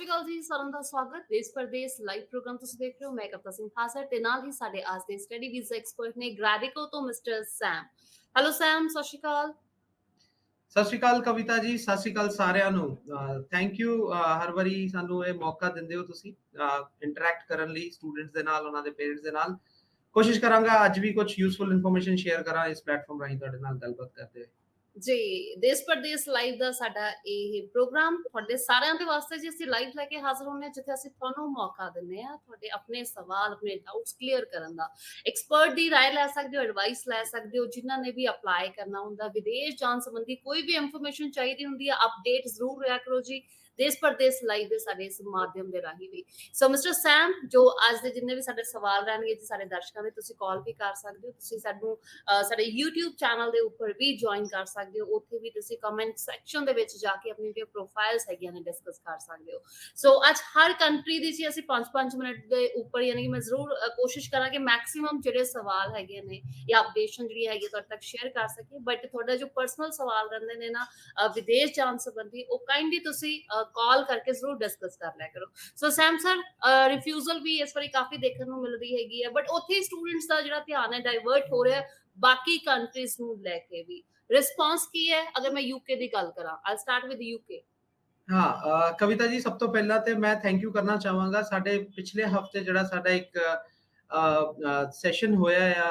ਸ਼੍ਰੀ ਅਕਾਲ ਜੀ, ਸਾਰਿਆਂ ਦਾ ਸਵਾਗਤ ਦੇਸ਼ ਪਰਦੇਸ ਲਾਈਵ ਪ੍ਰੋਗਰਾਮ ਤੁਸੀਂ ਦੇਖ ਰਹੇ ਹੋ। ਮੈਂ ਕਵਿਤਾ ਸਿੰਘ ਖਾਸਰ ਤੇ ਨਾਲ ਹੀ ਸਾਡੇ ਅੱਜ ਦੇ ਸਟੱਡੀ ਵੀਜ਼ਾ ਐਕਸਪਰਟ ਨੇ ਗ੍ਰੈਡਿਕੋ ਤੋਂ ਮਿਸਟਰ ਸੈਮ। ਹੈਲੋ ਸੈਮ, ਸਤਿ ਸ਼੍ਰੀ ਅਕਾਲ। ਸਤਿ ਸ਼੍ਰੀ ਅਕਾਲ ਕਵਿਤਾ ਜੀ, ਸਤਿ ਸ਼੍ਰੀ ਅਕਾਲ ਸਾਰਿਆਂ ਨੂੰ। ਥੈਂਕ ਯੂ ਹਰ ਵਾਰੀ ਸਾਨੂੰ ਇਹ ਮੌਕਾ ਦਿੰਦੇ ਹੋ ਤੁਸੀਂ ਇੰਟਰੈਕਟ ਕਰਨ ਲਈ ਸਟੂਡੈਂਟਸ ਦੇ ਨਾਲ, ਉਹਨਾਂ ਦੇ ਪੇਰੈਂਟਸ ਦੇ ਨਾਲ। ਕੋਸ਼ਿਸ਼ ਕਰਾਂਗਾ ਅੱਜ ਵੀ ਕੁਝ ਯੂਜ਼ਫੁਲ ਇਨਫੋਰਮੇਸ਼ਨ ਸ਼ੇਅਰ ਕਰਾਂ ਇਸ ਪਲੇਟਫਾਰਮ ਰਾਹੀਂ ਤੁਹਾਡੇ ਨਾਲ ਗੱਲਬਾਤ ਕਰਦੇ ਹੋਏ। ਜੀ, ਦੇਸ਼ ਪਰਦੇਸ ਲਾਈਵ ਦਾ ਸਾਡਾ ਇਹ ਪ੍ਰੋਗਰਾਮ ਤੁਹਾਡੇ ਸਾਰਿਆਂ ਦੇ ਵਾਸਤੇ ਜੀ ਅਸੀਂ ਲਾਈਵ ਲੈ ਕੇ ਹਾਜ਼ਰ ਹੁੰਦੇ ਹਾਂ, ਜਿੱਥੇ ਅਸੀਂ ਤੁਹਾਨੂੰ ਮੌਕਾ ਦਿੰਦੇ ਹਾਂ ਤੁਹਾਡੇ ਆਪਣੇ ਸਵਾਲ, ਆਪਣੇ ਡਾਊਟਸ ਕਲੀਅਰ ਕਰਨ ਦਾ। ਐਕਸਪਰਟ ਦੀ ਰਾਏ ਲੈ ਸਕਦੇ ਹੋ, ਐਡਵਾਈਸ ਲੈ ਸਕਦੇ ਹੋ। ਜਿਨ੍ਹਾਂ ਨੇ ਵੀ ਅਪਲਾਈ ਕਰਨਾ ਹੁੰਦਾ, ਵਿਦੇਸ਼ ਜਾਣ ਸੰਬੰਧੀ ਕੋਈ ਵੀ ਇਨਫੋਰਮੇਸ਼ਨ ਚਾਹੀਦੀ ਹੁੰਦੀ ਹੈ, ਅਪਡੇਟ ਜ਼ਰੂਰ ਰਿਹਾ ਕਰੋ ਜੀ ਦੇਸ਼ ਪਰਦੇਸ ਲਾਈਵ ਦੇ ਸਾਡੇ ਇਸ ਮਾਧਿਅਮ ਦੇ ਰਾਹੀਂ ਵੀ। ਸੋ ਮਿਸਟਰ ਸੈਮ, ਜੋ ਅੱਜ ਦੇ ਜਿੰਨੇ ਵੀ ਸਾਡੇ ਸਵਾਲ ਰਹਿਣਗੇ ਜੀ ਸਾਡੇ ਦਰਸ਼ਕਾਂ ਦੇ, ਤੁਸੀਂ ਕਾਲ ਵੀ ਕਰ ਸਕਦੇ ਹੋ। ਤੁਸੀਂ ਸਾਨੂੰ ਸਾਡੇ YouTube ਚੈਨਲ ਦੇ ਉੱਪਰ ਵੀ ਜੁਆਇਨ ਕਰ ਸਕਦੇ ਹੋ। ਉੱਥੇ ਵੀ ਤੁਸੀਂ ਕਮੈਂਟ ਸੈਕਸ਼ਨ ਦੇ ਵਿੱਚ ਜਾ ਕੇ ਆਪਣੀ ਜਿਹੜੀਆਂ ਪ੍ਰੋਫਾਈਲਸ ਹੈਗੀਆਂ ਨੇ ਡਿਸਕਸ ਕਰ ਸਕਦੇ ਹੋ। ਸੋ ਅੱਜ ਹਰ ਕੰਟਰੀ ਦੀ ਜੀ ਅਸੀਂ 5-5 ਮਿੰਟ ਦੇ ਉੱਪਰ, ਯਾਨੀ ਕਿ ਮੈਂ ਜ਼ਰੂਰ ਕੋਸ਼ਿਸ਼ ਕਰਾਂਗੇ ਮੈਕਸਿਮਮ ਜਿਹੜੇ ਸਵਾਲ ਹੈਗੇ ਨੇ ਜਾਂ ਅਪਡੇਸ਼ਨ ਜਿਹੜੀ ਹੈਗੀ ਤੁਹਾਡੇ ਤੱਕ ਸ਼ੇਅਰ ਕਰ ਸਕੀਏ। ਬਟ ਤੁਹਾਡਾ ਜੋ ਪਰਸਨਲ ਸਵਾਲ ਰਹਿੰਦੇ ਨੇ ਨਾ ਵਿਦੇਸ਼ ਜਾਣ ਸੰਬੰਧੀ, ਉਹ ਕਾਈਂਡਲੀ ਤੁਸੀਂ ਕਾਲ ਕਰਕੇ ਜ਼ਰੂਰ ਡਿਸਕਸ ਕਰ ਲਿਆ ਕਰੋ। ਸੋ ਸੈਮ ਸਰ, ਰਿਫਿਊਜ਼ਲ ਵੀ ਇਸ ਵਾਰੀ ਕਾਫੀ ਦੇਖਣ ਨੂੰ ਮਿਲ ਰਹੀ ਹੈਗੀ ਹੈ, ਬਟ ਉੱਥੇ ਸਟੂਡੈਂਟਸ ਦਾ ਜਿਹੜਾ ਧਿਆਨ ਹੈ ਡਾਇਵਰਟ ਹੋ ਰਿਹਾ ਬਾਕੀ ਕੰਟਰੀਜ਼ ਨੂੰ ਲੈ ਕੇ ਵੀ। ਰਿਸਪੌਂਸ ਕੀ ਹੈ ਅਗਰ ਮੈਂ ਯੂਕੇ ਦੀ ਗੱਲ ਕਰਾਂ? ਆਈ ਸਟਾਰਟ ਵਿਦ ਯੂਕੇ। ਹਾਂ, ਕਵਿਤਾ ਜੀ, ਸਭ ਤੋਂ ਪਹਿਲਾਂ ਤੇ ਮੈਂ ਥੈਂਕ ਯੂ ਕਰਨਾ ਚਾਹਾਂਗਾ। ਸਾਡੇ ਪਿਛਲੇ ਹਫਤੇ ਜਿਹੜਾ ਸਾਡਾ ਇੱਕ ਸੈਸ਼ਨ ਹੋਇਆ ਆ,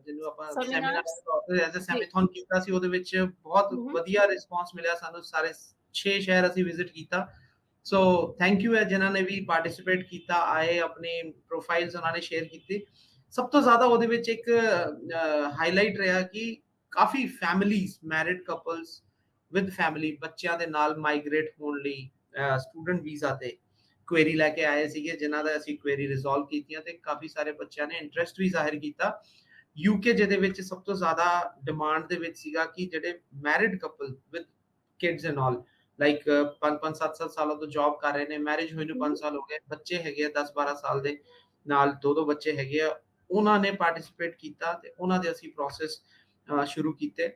ਜਿਹਨੂੰ ਆਪਾਂ ਸੈਮੀਨਾਰ ਸੈਮੀਨਾਰਸ। ਦੇ ਤੌਰ ਤੇ ਐਜ਼ ਅ ਜੀ। ਸੈਮੀਥਨ ਕੀਤਾ ਸੀ, ਉਹਦੇ ਵਿੱਚ ਬਹੁਤ ਵਧੀਆ ਰਿਸਪੌਂਸ ਮਿਲਿਆ ਸਾਨੂੰ। ਸਾਰੇ 6 ਸ਼ਹਿਰ ਅਸੀਂ ਵਿਜ਼ਿਟ ਕੀਤਾ। ਸੋ ਥੈਂਕ ਯੂ ਹੈ ਜਿਨ੍ਹਾਂ ਨੇ ਵੀ ਪਾਰਟਿਸਿਪੇਟ ਕੀਤਾ, ਆਏ, ਆਪਣੇ ਪ੍ਰੋਫਾਈਲਸ ਉਹਨਾਂ ਨੇ ਸ਼ੇਅਰ ਕੀਤੀ। ਸਭ ਤੋਂ ਜ਼ਿਆਦਾ ਉਹਦੇ ਵਿੱਚ ਇੱਕ ਹਾਈਲਾਈਟ ਰਿਹਾ ਕਿ ਕਾਫੀ families, married couples with family, ਬੱਚਿਆਂ ਦੇ ਨਾਲ ਮਾਈਗ੍ਰੇਟ ਹੋਣ ਲਈ ਸਟੂਡੈਂਟ ਵੀਜ਼ਾ ਤੇ ਕੁਐਰੀ ਲੈ ਕੇ ਆਏ ਸੀਗੇ, ਜਿਨ੍ਹਾਂ ਦਾ ਅਸੀਂ ਕੁਐਰੀ ਰਿਜ਼ੋਲਵ ਕੀਤੀਆਂ ਤੇ ਕਾਫੀ ਸਾਰੇ ਬੱਚਿਆਂ ਨੇ ਇੰਟਰਸਟ ਵੀ ਜ਼ਾਹਿਰ ਕੀਤਾ। ਯੂਕੇ ਜਿਹਦੇ ਵਿੱਚ ਸਭ ਤੋਂ ਜ਼ਿਆਦਾ ਡਿਮਾਂਡ ਦੇ ਵਿੱਚ ਸੀਗਾ ਕਿ ਜਿਹੜੇ married couple with kids and all, like 5-5 7-7 ਸਾਲਾਂ ਤੋਂ ਜੌਬ ਕਰ ਰਹੇ ਨੇ, ਮੈਰਿਜ ਹੋਈ ਨੂੰ 5 ਸਾਲ ਹੋ ਗਏ, ਬੱਚੇ ਹੈਗੇ ਆ 10-12 ਸਾਲ ਦੇ, ਨਾਲ 2-2 ਬੱਚੇ ਹੈਗੇ ਆ, ਉਹਨਾਂ ਨੇ ਪਾਰਟਿਸਿਪੇਟ ਕੀਤਾ ਤੇ ਉਹਨਾਂ ਦੇ ਅਸੀਂ ਪ੍ਰੋਸੈਸ ਸ਼ੁਰੂ ਕੀਤੇ।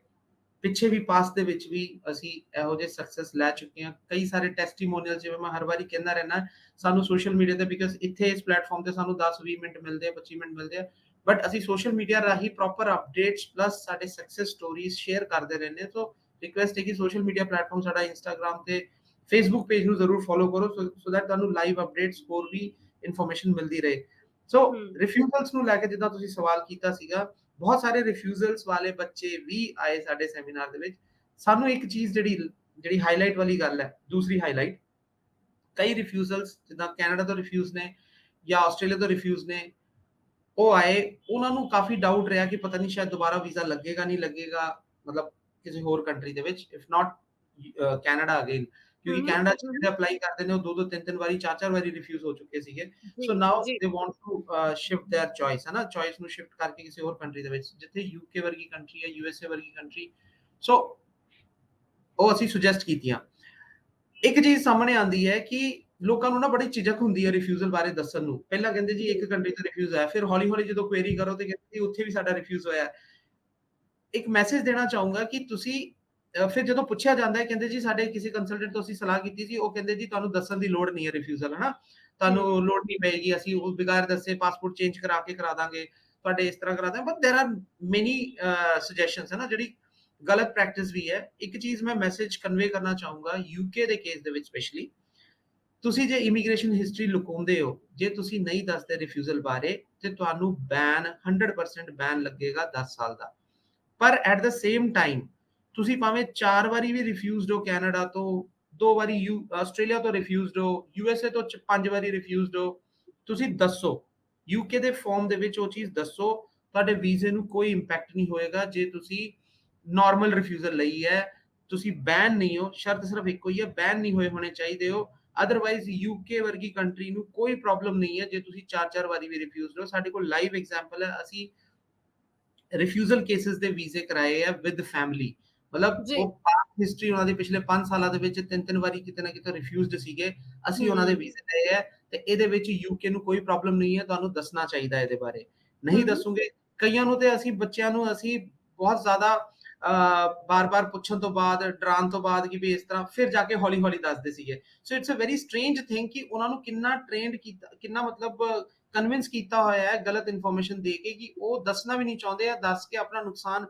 ਪਿੱਛੇ ਵੀ ਪਾਸਟ ਦੇ ਵਿੱਚ ਵੀ ਅਸੀਂ ਇਹੋ ਜਿਹੇ ਸਕਸੈਸ ਲੈ ਚੁੱਕੇ ਹਾਂ। ਕਈ ਸਾਰੇ ਟੈਸਟੀਮੋਨੀਅਲ, ਜਿਵੇਂ ਮੈਂ ਹਰ ਵਾਰੀ ਕਹਿੰਦਾ ਰਹਿਣਾ, ਸਾਨੂੰ ਸੋਸ਼ਲ ਮੀਡੀਆ ਤੇ, ਬਿਕਾਜ਼ ਇੱਥੇ ਇਸ ਪਲੇਟਫਾਰਮ ਤੇ ਸਾਨੂੰ 10-20 ਮਿੰਟ ਮਿਲਦੇ ਆ, 25 ਮਿੰਟ ਮਿਲਦੇ ਆ, ਬਟ ਅਸੀਂ ਸੋਸ਼ਲ ਮੀਡੀਆ ਰਾਹੀਂ ਪ੍ਰੋਪਰ ਅਪਡੇਟਸ ਪਲੱਸ ਸਾਡੇ ਸਕਸੈਸ ਸਟੋਰੀਜ਼ ਸ਼ੇਅਰ ਕਰਦੇ ਰਹਿੰਦੇ ਹਾਂ। ਸੋ ਰਿਕੁਐਸਟ ਹੈ ਕਿ ਸੋਸ਼ਲ ਮੀਡੀਆ ਪਲੇਟਫਾਰਮ ਸਾਡਾ ਇੰਸਟਾਗ੍ਰਾਮ ਤੇ ਫੇਸਬੁੱਕ ਪੇਜ ਨੂੰ ਜ਼ਰੂਰ ਫੋਲੋ ਕਰੋ, ਸੋ ਦੈਟ ਤੁਹਾਨੂੰ ਲਾਈਵ ਅਪਡੇਟਸ ਹੋਰ ਵੀ ਇਨਫੋਰਮੇਸ਼ਨ ਮਿਲਦੀ ਰਹੇ। ਸੋ ਰਿਫਿਊਜ਼ਲਸ ਨੂੰ ਲੈ ਕੇ ਜਿੱਦਾਂ ਤੁਸੀਂ ਸਵਾਲ ਕੀਤਾ ਸੀਗਾ, ਬਹੁਤ ਸਾਰੇ ਰਿਫਿਊਜ਼ਲਸ ਵਾਲੇ ਬੱਚੇ ਵੀ ਆਏ ਸਾਡੇ ਸੈਮੀਨਾਰ ਦੇ ਵਿੱਚ। ਸਾਨੂੰ ਇੱਕ ਚੀਜ਼ ਜਿਹੜੀ ਜਿਹੜੀ ਹਾਈਲਾਈਟ ਵਾਲੀ ਗੱਲ ਹੈ, ਦੂਸਰੀ ਹਾਈਲਾਈਟ, ਕਈ ਰਿਫਿਊਜ਼ਲਸ ਜਿੱਦਾਂ ਕੈਨੇਡਾ ਤੋਂ ਰਿਫਿਊਜ਼ ਨੇ ਜਾਂ ਆਸਟ੍ਰੇਲੀਆ ਤੋਂ ਰਿਫਿਊਜ਼ ਨੇ, ਉਹ ਆਏ, ਉਹਨਾਂ ਨੂੰ ਕਾਫੀ ਡਾਊਟ ਰਿਹਾ ਕਿ ਪਤਾ ਨਹੀਂ ਸ਼ਾਇਦ ਦੁਬਾਰਾ ਵੀਜ਼ਾ ਲੱਗੇਗਾ ਨਹੀਂ ਲੱਗੇਗਾ, ਮਤਲਬ ਕਿਸੇ ਹੋਰ ਕੰਟਰੀ ਦੇ ਵਿੱਚ, ਇਫ ਨਾਟ ਕੈਨੇਡਾ ਅਗੇਨ, ਕਿਉਂਕਿ ਕੈਨੇਡਾ ਚ ਜਿਹੜੇ ਅਪਲਾਈ ਕਰਦੇ ਨੇ ਉਹ 2-2 3-3 ਵਾਰੀ 4-4 ਵਾਰੀ ਰਿਫਿਊਜ਼ ਹੋ ਚੁੱਕੇ ਸੀਗੇ। ਜੀ। ਸੋ ਨਾਓ ਜੀ। They want to shift their choice, ਹੈ ਨਾ, ਚੋਇਸ ਨੂੰ ਸ਼ਿਫਟ ਕਰਕੇ ਕਿਸੇ ਹੋਰ ਕੰਟਰੀ ਦੇ ਵਿੱਚ, ਜਿੱਥੇ ਯੂਕੇ ਵਰਗੀ ਕੰਟਰੀ ਹੈ, ਯੂਐਸਏ ਵਰਗੀ ਕੰਟਰੀ। ਸੋ ਉਹ ਅਸੀਂ ਸੁਜੈਸਟ ਕੀਤੀਆਂ। ਇੱਕ ਚੀਜ਼ ਸਾਹਮਣੇ ਆਉਂਦੀ ਹੈ ਕਿ ਲੋਕਾਂ ਨੂੰ ਨਾ ਬੜੀ ਝਿਜਕ ਹੁੰਦੀ ਹੈ ਰਿਫਿਊਜ਼ਲ ਬਾਰੇ ਦੱਸਣ ਨੂੰ। ਪਹਿਲਾਂ ਕਹਿੰਦੇ ਜੀ ਇੱਕ ਕੰਟਰੀ ਤੋਂ ਰਿਫਿਊਜ਼ ਆਇਆ, ਫਿਰ ਹੌਲੀ ਹੌਲੀ ਜਦੋਂ ਕੁਐਰੀ ਕਰੋ ਤੇ ਕਹਿੰਦੇ ਜੀ ਉੱਥੇ ਵੀ ਸਾਡਾ ਰਿਫਿਊਜ਼ ਹੋਇਆ। ਇੱਕ ਮੈਸੇਜ ਦੇਣਾ ਚਾਹੂੰਗਾ ਕਿ ਤੁਸੀਂ ਫਿਰ ਜਦੋਂ ਪੁੱਛਿਆ ਜਾਂਦਾ ਹੈ, ਕਹਿੰਦੇ ਜੀ ਸਾਡੇ ਕਿਸੇ ਕੰਸਲਟੈਂਟ ਤੋਂ ਅਸੀਂ ਸਲਾਹ ਕੀਤੀ ਸੀ, ਉਹ ਕਹਿੰਦੇ ਜੀ ਤੁਹਾਨੂੰ ਦੱਸਣ ਦੀ ਲੋੜ ਨਹੀਂ ਹੈ ਰਿਫਿਊਜ਼ਲ, ਹੈ ਨਾ, ਤੁਹਾਨੂੰ ਲੋੜ ਨਹੀਂ ਪਏਗੀ, ਅਸੀਂ ਉਹ ਬਿਗਾਰ ਦੱਸੇ ਪਾਸਪੋਰਟ ਚੇਂਜ ਕਰਾ ਕੇ ਕਰਾ ਦਾਂਗੇ, ਤੁਹਾਡੇ ਇਸ ਤਰ੍ਹਾਂ ਕਰਾ ਦਾਂਗੇ। ਬਟ देयर आर ਮੈਨੀ ਸੁਜੈਸ਼ਨਸ, ਹੈ ਨਾ, ਜਿਹੜੀ ਗਲਤ ਪ੍ਰੈਕਟਿਸ ਵੀ ਹੈ। ਇੱਕ ਚੀਜ਼ ਮੈਂ ਮੈਸੇਜ ਕਨਵੇ ਕਰਨਾ ਚਾਹੂੰਗਾ ਯੂਕੇ ਦੇ ਕੇਸ ਦੇ ਵਿੱਚ ਸਪੈਸ਼ਲੀ, ਤੁਸੀਂ ਜੇ ਇਮੀਗ੍ਰੇਸ਼ਨ ਹਿਸਟਰੀ ਲੁਕਾਉਂਦੇ ਹੋ, ਜੇ ਤੁਸੀਂ ਨਹੀਂ ਦੱਸਦੇ ਰਿਫਿਊਜ਼ਲ ਬਾਰੇ, ਤੇ ਤੁਹਾਨੂੰ ਬੈਨ 100% ਬੈਨ ਲੱਗੇਗਾ 10 ਸਾਲ ਦਾ। ਪਰ ਐਟ ਦ ਸੇਮ ਟਾਈਮ ਤੁਸੀਂ ਭਾਵੇਂ 4 ਵਾਰੀ ਵੀ ਰਿਫਿਊਜ਼ਡ ਹੋ ਕੈਨੇਡਾ ਤੋਂ, 2 ਵਾਰੀ ਆਸਟ੍ਰੇਲੀਆ ਤੋਂ ਰਿਫਿਊਜ਼ਡ ਹੋ, ਯੂਐਸਏ ਤੋਂ 5 ਵਾਰੀ ਰਿਫਿਊਜ਼ਡ ਹੋ, ਤੁਸੀਂ ਦੱਸੋ ਯੂਕੇ ਦੇ ਫਾਰਮ ਦੇ ਵਿੱਚ ਉਹ ਚੀਜ਼ ਦੱਸੋ, ਤੁਹਾਡੇ ਵੀਜ਼ੇ ਨੂੰ ਕੋਈ ਇੰਪੈਕਟ ਨਹੀਂ ਹੋਏਗਾ। ਜੇ ਤੁਸੀਂ ਨਾਰਮਲ ਰਿਫਿਊਜ਼ਲ ਲਈ ਹੈ, ਤੁਸੀਂ ਬੈਨ ਨਹੀਂ ਹੋ, ਸ਼ਰਤ ਸਿਰਫ ਇੱਕੋ ਹੀ ਹੈ, ਬੈਨ ਨਹੀਂ ਹੋਏ ਹੋਣੇ ਚਾਹੀਦੇ ਹੋ। ਅਦਰਵਾਈਜ਼ ਯੂਕੇ ਵਰਗੀ ਕੰਟਰੀ ਨੂੰ ਕੋਈ ਪ੍ਰੋਬਲਮ ਨਹੀਂ ਹੈ ਜੇ ਤੁਸੀਂ 4-4 ਵਾਰੀ ਵੀ ਰਿਫਿਊਜ਼ਡ ਹੋ। ਸਾਡੇ ਕੋਲ ਲਾਈਵ ਐਗਜ਼ਾਮਪਲ ਹੈ, ਅਸੀਂ ਰਿਫਿਊਜ਼ਲ ਕੇਸਿਸ ਦੇ ਵੀਜ਼ੇ ਕਰਾਏ ਆ ਵਿਦ ਫੈਮਿਲੀ, ਮਤਲਬ ਜੀ। ਉਹ ਪਾਸਟ ਹਿਸਟਰੀ ਉਹਨਾਂ ਦੀ ਪਿਛਲੇ 5 ਸਾਲਾਂ ਦੇ ਵਿੱਚ 3-3 ਵਾਰੀ ਕਿਤੇ ਨਾ ਕਿਤੇ ਰਿਫਿਊਜ਼ਡ ਸੀਗੇ, ਅਸੀਂ ਉਹਨਾਂ ਦੇ ਵੀਜ਼ੇ ਲਏ ਆ। ਤੇ ਇਹਦੇ ਵਿੱਚ ਯੂਕੇ ਨੂੰ ਕੋਈ ਪ੍ਰੋਬਲਮ ਨਹੀਂ ਹੈ, ਤੁਹਾਨੂੰ ਦੱਸਣਾ ਚਾਹੀਦਾ ਇਹਦੇ ਬਾਰੇ। ਨਹੀਂ ਦੱਸੋਗੇ, ਕਈਆਂ ਨੂੰ ਤੇ ਅਸੀਂ ਬੱਚਿਆਂ ਨੂੰ ਅਸੀਂ ਬਹੁਤ ਜ਼ਿਆਦਾ ਬਾਰ-ਬਾਰ ਪੁੱਛਣ ਤੋਂ ਬਾਅਦ, ਡਰਾਉਣ ਤੋਂ ਬਾਅਦ ਕਿ ਵੀ ਇਸ ਤਰ੍ਹਾਂ, ਫਿਰ ਜਾ ਕੇ ਹੌਲੀ-ਹੌਲੀ ਦੱਸਦੇ ਸੀਗੇ। So it's a very strange thing ਕਿ ਉਹਨਾਂ ਨੂੰ ਕਿੰਨਾ ਟ੍ਰੇਨਡ ਕੀਤਾ, ਕਿੰਨਾ ਮਤਲਬ ਕਨਵਿੰਸ ਕੀਤਾ ਹੋਇਆ ਹੈ ਗਲਤ ਇਨਫੋਰਮੇਸ਼ਨ ਦੇ ਕੇ, ਕਿ ਉਹ ਦੱਸਣਾ ਵੀ ਨਹੀਂ ਚਾਹੁੰਦੇ ਆ, ਦੱਸ ਕੇ ਆਪਣਾ ਨੁਕਸਾਨ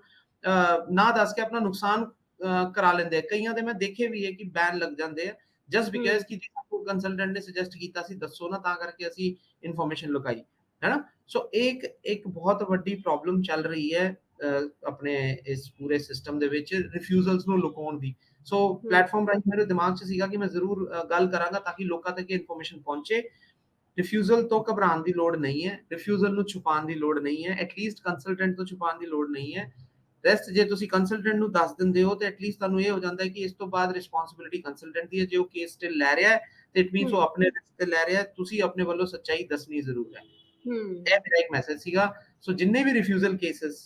ਨਾ ਦੱਸ ਕੇ ਆਪਣਾ ਨੁਕਸਾਨ ਕਰਾ ਲੈਂਦੇ ਆ। ਕਈਆਂ ਦੇ ਮੈਂ ਦੇਖੇ ਵੀ ਹੈ ਕਿ ਬੈਨ ਲੱਗ ਜਾਂਦੇ ਆ ਜਸਟ ਬਿਕਾਜ਼ ਕਿ ਕੰਸਲਟੈਂਟ ਨੇ ਸੁਜੈਸਟ ਕੀਤਾ ਸੀ ਦੱਸੋ ਨਾ, ਤਾਂ ਕਰਕੇ ਅਸੀਂ ਇਨਫੋਰਮੇਸ਼ਨ ਲੁਕਾਈ, ਹੈ ਨਾ। ਸੋ ਇੱਕ ਬਹੁਤ ਵੱਡੀ ਪ੍ਰੋਬਲਮ ਚੱਲ ਰਹੀ ਹੈ ਆਪਣੇ ਇਸ ਪੂਰੇ ਸਿਸਟਮ ਦੇ ਵਿੱਚ, ਰਿਫਿਊਜ਼ਲਸ ਨੂੰ ਲੁਕਾਉਣ ਦੀ। ਸੋ ਪਲੇਟਫਾਰਮ ਰਾਹੀਂ ਮੇਰੇ ਦਿਮਾਗ 'ਚ ਸੀਗਾ ਕਿ ਮੈਂ ਜ਼ਰੂਰ ਗੱਲ ਕਰਾਂਗਾ ਤਾਂ ਕਿ ਲੋਕਾਂ ਤੱਕ ਇਨਫੋਰਮੇਸ਼ਨ ਪਹੁੰਚੇ। ਰਿਫਿਊਜ਼ਲ ਤੋਂ ਘਬਰਾਉਣ ਦੀ ਲੋੜ ਨਹੀਂ ਹੈ, ਰਿਫਿਊਜ਼ਲ ਨੂੰ ਛੁਪਾਉਣ ਦੀ ਲੋੜ ਨਹੀਂ ਹੈ, ਐਟਲੀਸਟ ਕੰਸਲਟੈਂਟ ਤੋਂ ਛੁਪਾਉਣ ਦੀ ਲੋੜ ਨਹੀਂ ਹੈ। ਰੈਸਟ ਜੇ ਤੁਸੀਂ ਕੰਸਲਟੈਂਟ ਨੂੰ ਦੱਸ ਦਿੰਦੇ ਹੋ ਤੇ ਐਟਲੀਸਟ ਤੁਹਾਨੂੰ ਇਹ ਹੋ ਜਾਂਦਾ ਹੈ ਕਿ ਇਸ ਤੋਂ ਬਾਅਦ ਰਿਸਪੌਂਸਿਬਿਲਿਟੀ ਕੰਸਲਟੈਂਟ ਦੀ ਹੈ। ਜੇ ਉਹ ਕੇਸ ਸਟਿਲ ਲੈ ਰਿਹਾ ਹੈ ਤੇ ਇਟ ਮੀਨਸ ਉਹ ਆਪਣੇ ਰਿਸਕ ਤੇ ਲੈ ਰਿਹਾ ਹੈ, ਤੁਸੀਂ ਆਪਣੇ ਵੱਲੋਂ ਸੱਚਾਈ ਦੱਸਣੀ ਜ਼ਰੂਰ ਹੈ। ਇਹ ਮੇਰਾ ਇੱਕ ਮੈਸੇਜ ਸੀਗਾ। ਸੋ ਜਿੰਨੇ ਵੀ ਰਿਫਿਊਜ਼ਲ ਕੇਸਸ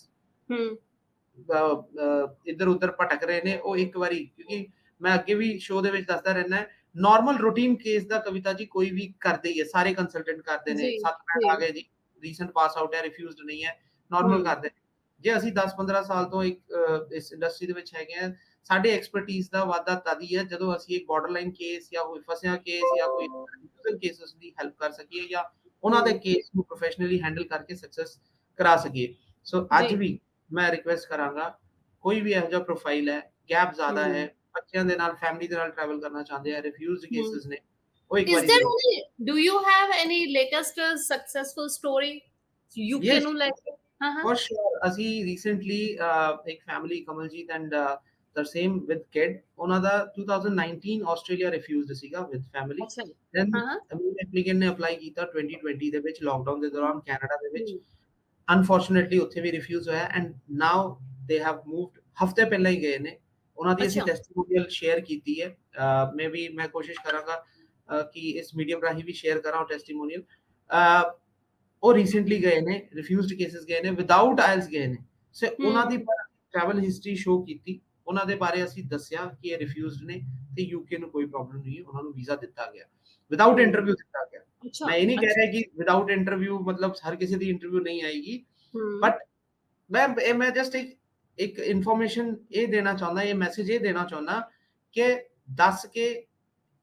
ਇੱਧਰ ਉੱਧਰ ਭਟਕ ਰਹੇ ਨੇ, ਉਹ ਇੱਕ ਵਾਰੀ, ਕਿਉਂਕਿ ਮੈਂ ਅੱਗੇ ਵੀ ਸ਼ੋਅ ਦੇ ਵਿੱਚ ਦੱਸਦਾ ਰਹਿਣਾ, ਨਾਰਮਲ ਰੂਟੀਨ ਕੇਸ ਦਾ ਕਵਿਤਾ ਜੀ ਕੋਈ ਵੀ ਕਰਦੇ ਹੀ ਹੈ, ਸਾਰੇ ਕੰਸਲਟੈਂਟ ਕਰਦੇ ਨੇ। 7 ਮਿੰਟ ਆ ਗਏ ਜੀ, ਰੀਸੈਂਟ ਪਾਸ ਆਊਟ ਹੈ, ਰਿਫਿਊਜ਼ਡ ਨਹੀਂ ਹੈ, ਨਾਰਮਲ ਕਰਦੇ ਨੇ। ਜੇ ਅਸੀਂ 10-15 ਸਾਲ ਤੋਂ ਇਸ ਇੰਡਸਟਰੀ ਦੇ ਵਿੱਚ ਹੈਗੇ ਆ, ਸਾਡੇ ਐਕਸਪਰਟੀਜ਼ ਦਾ ਵਾਧਾ ਤਦ ਹੀ ਹੈ ਜਦੋਂ ਅਸੀਂ ਇੱਕ ਬਾਰਡਰਲਾਈਨ ਕੇਸ ਜਾਂ ਕੋਈ ਫਸਿਆ ਕੇਸ ਜਾਂ ਕੋਈ ਰਿਫਿਊਜ਼ਲ ਕੇਸਸ ਦੀ ਹੈਲਪ ਕਰ ਸਕੀਏ ਜਾਂ ਉਹਨਾਂ ਦੇ ਕੇਸ ਨੂੰ ਪ੍ਰੋਫੈਸ਼ਨਲੀ ਹੈਂਡਲ ਕਰਕੇ ਸਕਸੈਸ ਕਰਾ ਸਕੀਏ। ਸੋ ਅੱਜ ਵੀ ਮੈਂ ਰਿਕੁਐਸਟ ਕਰਾਂਗਾ, ਕੋਈ ਵੀ ਇਹੋ ਜਿਹਾ ਪ੍ਰੋਫਾਈਲ ਹੈ, ਗੈਪ ਜ਼ਿਆਦਾ ਹੈ, ਬੱਚਿਆਂ ਦੇ ਨਾਲ, ਫੈਮਿਲੀ ਦੇ ਨਾਲ ਟਰੈਵਲ ਕਰਨਾ ਚਾਹੁੰਦੇ ਆ, ਰਿਫਿਊਜ਼ਡ ਕੇਸਸ ਨੇ, ਉਹ ਇੱਕ ਵਾਰੀ do you have any latest successful story UK ਨੂੰ ਲੈ ਕੇ? For sure, ਅਸੀਂ recently ਇੱਕ family, Kamaljit and Tarsem with kid, ਉਹਨਾਂ ਦਾ 2019 ਆਸਟ੍ਰੇਲੀਆ ਰਿਫਿਊਜ਼ਡ ਸੀਗਾ ਵਿਦ ਫੈਮਿਲੀ। ਦੈਨ ਐਪਲੀਕੈਂਟ ਨੇ ਅਪਲਾਈ ਕੀਤਾ 2020 ਦੇ ਵਿੱਚ, ਲਾਕਡਾਊਨ ਦੇ ਦੌਰਾਨ ਕੈਨੇਡਾ ਦੇ ਵਿੱਚ। ਅਨਫੋਰਚੂਨੇਟਲੀ ਉੱਥੇ ਵੀ ਰਿਫਿਊਜ਼ ਹੋਇਆ and now they have moved. ਹਫਤੇ ਪਹਿਲਾਂ ਹੀ ਗਏ ਨੇ। ਉਹਨਾਂ ਦੀ ਅਸੀਂ ਟੈਸਟੀਮੋਨੀਅਲ ਸ਼ੇਅਰ ਕੀਤੀ ਹੈ। ਮੈਂ ਕੋਸ਼ਿਸ਼ ਕਰਾਂਗਾ ਕਿ ਇਸ ਮੀਡੀਅਮ ਰਾਹੀਂ ਵੀ ਸ਼ੇਅਰ ਕਰਾਂ ਉਹ ਟੈਸਟੀਮੋਨੀਅਲ। ਉਹ ਰੀਸੈਂਟਲੀ ਗਏ ਨੇ, ਰਿਫਿਊਜ਼ਡ ਕੇਸਸ ਗਏ ਨੇ, ਵਿਦਆਊਟ ਆਇਲਸ ਗਏ ਨੇ। ਸੋ ਉਹਨਾਂ ਦੀ ਟਰੈਵਲ ਹਿਸਟਰੀ ਸ਼ੋ ਕੀਤੀ, ਉਹਨਾਂ ਦੇ ਬਾਰੇ ਅਸੀਂ ਦੱਸਿਆ ਕਿ ਇਹ ਰਿਫਿਊਜ਼ਡ ਨੇ ਤੇ ਯੂਕੇ ਨੂੰ ਕੋਈ ਪ੍ਰੋਬਲਮ ਨਹੀਂ ਹੈ, ਉਹਨਾਂ ਨੂੰ ਵੀਜ਼ਾ ਦਿੱਤਾ ਗਿਆ, ਵਿਦਆਊਟ ਇੰਟਰਵਿਊ ਦਿੱਤਾ ਗਿਆ। ਮੈਂ ਇਹ ਨਹੀਂ ਕਹਿ ਰਿਹਾ ਕਿ ਵਿਦਆਊਟ ਇੰਟਰਵਿਊ ਮਤਲਬ ਹਰ ਕਿਸੇ ਦੀ ਇੰਟਰਵਿਊ ਨਹੀਂ ਆਏਗੀ, ਬਟ ਮੈਂ ਜਸਟ ਇੱਕ ਇਨਫੋਰਮੇਸ਼ਨ ਇਹ ਦੇਣਾ ਚਾਹੁੰਦਾ, ਇਹ ਮੈਸੇਜ ਇਹ ਦੇਣਾ ਚਾਹੁੰਦਾ ਕਿ ਦੱਸ ਕੇ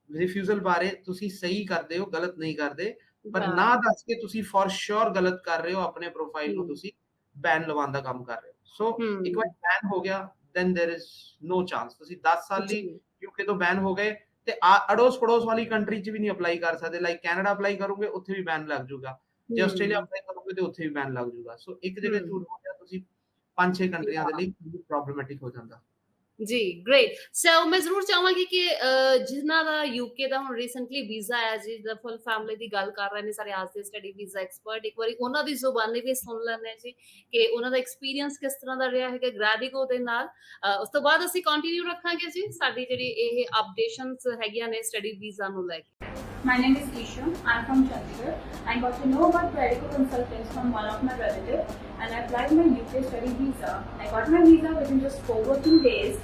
ਰਿਫਿਊਜ਼ਲ ਬਾਰੇ ਤੁਸੀਂ ਸਹੀ ਕਰਦੇ ਹੋ, ਗਲਤ ਨਹੀਂ ਕਰਦੇ, ਪਰ ਨਾ ਦੱਸ ਕੇ ਤੁਸੀਂ ਫॉर श्योर ਗਲਤ ਕਰ ਰਹੇ ਹੋ, ਆਪਣੇ ਪ੍ਰੋਫਾਈਲ ਨੂੰ ਤੁਸੀਂ ਬੈਨ ਲਵਾਉਣ ਦਾ ਕੰਮ ਕਰ ਰਹੇ ਹੋ। ਸੋ ਇੱਕ ਵਾਰ ਬੈਨ ਹੋ ਗਿਆ then there is no chance। ਤੁਸੀਂ 10 ਸਾਲ ਲਈ ਯੂਕੇ ਤੋਂ ਬੈਨ ਹੋ ਗਏ ਤੇ ਅੜੋਸ ਪੜੋਸ ਵਾਲੀ ਕੰਟਰੀ 'ਚ ਵੀ ਨਹੀਂ ਅਪਲਾਈ ਕਰ ਸਕਦੇ। ਲਾਈਕ ਕੈਨੇਡਾ ਅਪਲਾਈ ਕਰੋਗੇ ਉੱਥੇ ਵੀ ਬੈਨ ਲੱਗ ਜਾਊਗਾ, ਜੇ ਆਸਟ੍ਰੇਲੀਆ ਅਪਲਾਈ ਕਰੋਗੇ ਤੇ ਉੱਥੇ ਵੀ ਬੈਨ ਲੱਗ ਜਾਊਗਾ। ਸੋ ਇੱਕ ਜਗ੍ਹਾ ਝੂਠ ਹੋ ਗਿਆ, ਤੁਸੀਂ 5-6 ਕੰਟਰੀਆਂ ਦੇ ਲਈ ਪ੍ਰੋਬਲਮੈਟਿਕ ਹੋ ਜਾਂਦਾ। ਜੀ ਗ੍ਰੇਟ। ਸੋ ਮੈਂ ਜ਼ਰੂਰ ਚਾਹਾਂਗੀ ਕਿ ਜਿਨ੍ਹਾਂ ਦਾ ਯੂਕੇ ਦਾ ਹੁਣ ਰੀਸੈਂਟਲੀ ਵੀਜ਼ਾ ਆਇਆ ਜੀ, ਦਾ ਫੁੱਲ ਫੈਮਿਲੀ ਦੀ ਗੱਲ ਕਰ ਰਹੇ ਨੇ ਸਾਰੇ ਅੱਜ ਦੇ ਸਟੱਡੀ ਵੀਜ਼ਾ ਐਕਸਪਰਟ, ਇੱਕ ਵਾਰੀ ਉਹਨਾਂ ਦੀ ਜ਼ੁਬਾਨੀ ਵੀ ਸੁਣ ਲੈਂਦੇ ਹਾਂ ਜੀ ਕਿ ਉਹਨਾਂ ਦਾ ਐਕਸਪੀਰੀਅੰਸ ਕਿਸ ਤਰ੍ਹਾਂ ਦਾ ਰਿਹਾ ਹੈਗਾ ਗ੍ਰੈਡਿਕੋ ਦੇ ਨਾਲ। ਉਸ ਤੋਂ ਬਾਅਦ ਅਸੀਂ ਕੰਟੀਨਿਊ ਰੱਖਾਂਗੇ ਜੀ ਸਾਡੀ ਜਿਹੜੀ ਇਹ ਅਪਡੇਸ਼ਨਸ ਹੈਗੀਆਂ ਨੇ ਸਟੱਡੀ ਵੀਜ਼ਾ ਨੂੰ ਲੈ ਕੇ। My name is Isha. I'm from Chandigarh. I got to know about Radico Consultants from one of my relatives and I applied my UK study visa. I got my visa within just 4 working days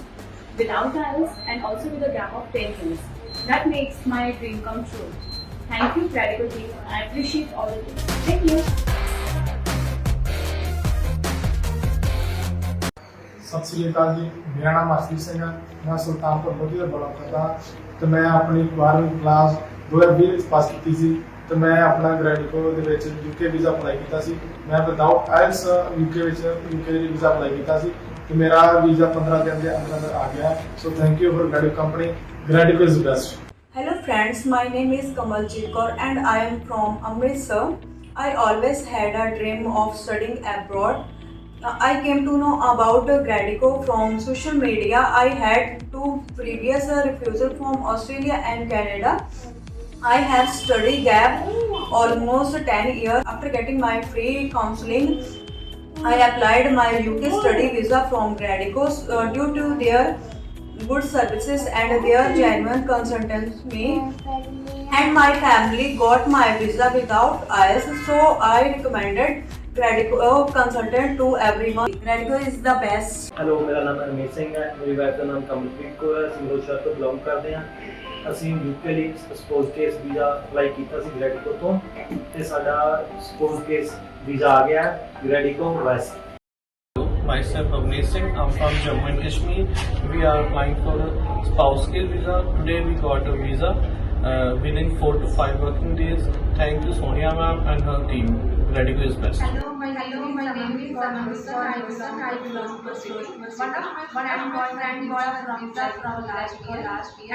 without IELTS and also with a gap of 10 years. That makes my dream come true. Thank you, Radico team. I appreciate all of you. Thank you. Sat Sri ਅਕਾਲ ਜੀ, ਮੇਰਾ ਨਾਮ ਆਸ਼ੀਸ਼ ਸਿੰਘ ਹੈ। ਮੈਂ ਸੁਲਤਾਨਪੁਰ ਲੋਧੀ ਦਾ block ਕਰਦਾ ਤੇ ਮੈਂ ਆਪਣੀ 12ਵੀਂ class 2020 ਵਿੱਚ ਪਾਸ ਕੀਤੀ ਸੀ ਤੇ ਮੈਂ ਆਪਣਾ ਗ੍ਰੈਡਿਕੋ ਦੇ ਵਿੱਚ ਯੂਕੇ ਵੀਜ਼ਾ ਅਪਲਾਈ ਕੀਤਾ ਸੀ। ਮੈਂ without IELTS UK visa apply ਕੀਤਾ ਸੀ ਤੇ ਮੇਰਾ ਵੀਜ਼ਾ 15 ਦਿਨ ਦੇ ਅੰਦਰ ਆ ਗਿਆ। So thank you for Gradico company. Gradico is best. Hello friends, my name is Kamaljeet Kaur and I am from Amritsar. I always had a dream of studying abroad. I came to know about Gradico from social media. I had 2 previous refusal from Australia and Canada. I have study gap almost 10 years. After getting my free counseling, I applied my UK study visa from Gradico due to their good services and their genuine consultants me. And my family got my visa without IELTS, so I recommended Gradico consultant to everyone. Gradico is the best. Hello, ਮੇਰਾ ਨਾਮ ਹਰਮੀਤ ਸਿੰਘ ਹੈ। ਮੇਰੀ wife ਦਾ ਨਾਮ ਕਮਲਪ੍ਰੀਤ ਕੌਰ ਹੈ। ਅਸੀਂ ਫਿਰੋਜ਼ਸ਼ਾਹ ਤੋਂ belong ਕਰਦੇ ਹਾਂ। ਅਸੀਂ ਯੂਕੇ ਲਈ ਸਪੋਜ਼ ਕੇਸ ਵੀਜ਼ਾ ਅਪਲਾਈ ਕੀਤਾ ਸੀ ਗ੍ਰੈਡਿਕੋ ਤੋਂ ਤੇ ਸਾਡਾ ਸਪੋਜ਼ ਕੇਸ ਵੀਜ਼ਾ ਆ ਗਿਆ ਗ੍ਰੈਡਿਕੋ West. myself Avnesh Singh. I'm from Jammu and Kashmir. We are applying for a spouse care visa. Today we got a visa within 4 to 5 working days. Thank you Sonia ma'am and her team. Radico is best. Hello, my name is Anamika. I belong to City. One of my friend got from last year,